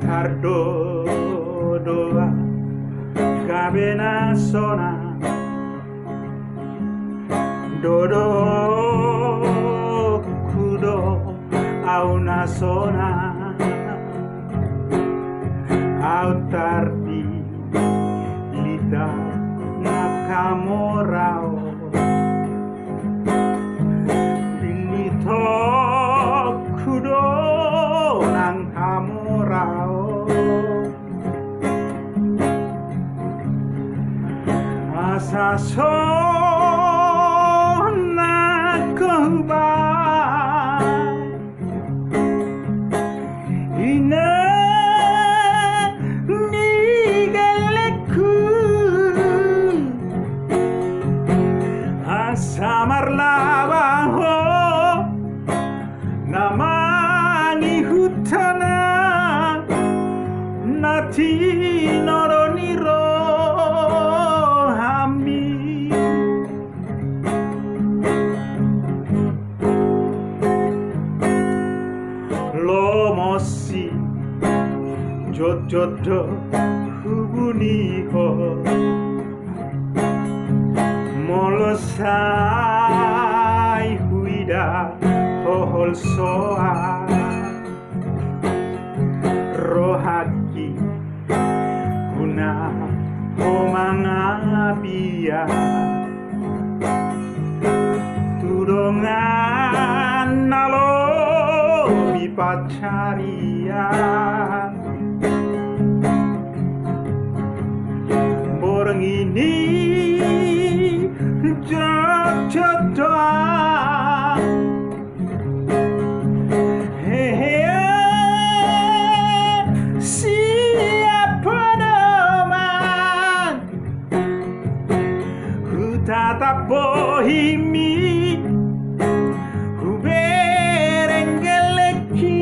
tardo doa cabena sona dodo kudo auna sona au tardi lita nakamorao bilito kudo nang hamorao asa sona koba ina nigaleku asamar labaho namani hutana nati noroniro hami lomosi jojodo hubuniho molosai huida hohol soa rohaki guna omangabia tudongan nalo bipacaria boreng ini jodoh tatap bohimi ku berengeleki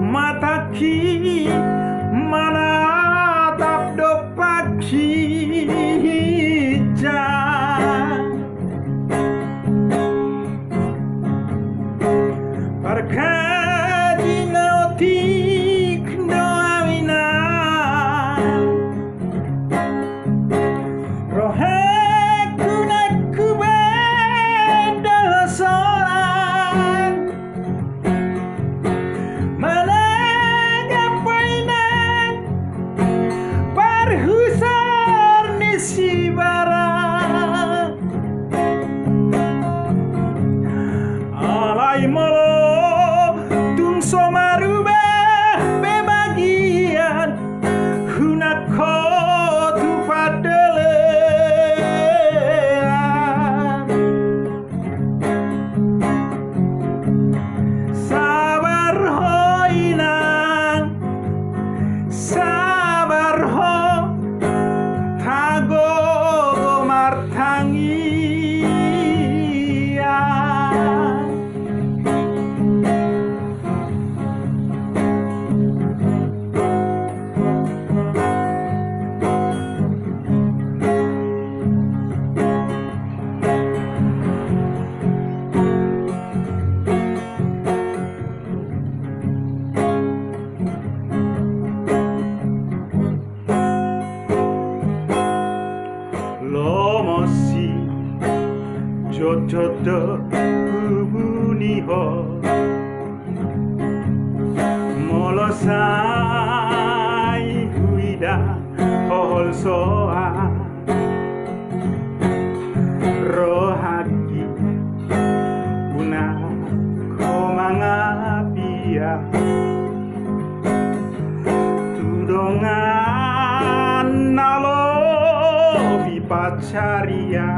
mataki manatap dopaki hijau perkadi nautik doamina rohe molo tung somaruba bebagian hunako tu padelean sabar ho inang sabar ho tago martangi lomosi jojodo hubuniho molosai huida hol soa rohaki una komangabia tudongan nalo pacaria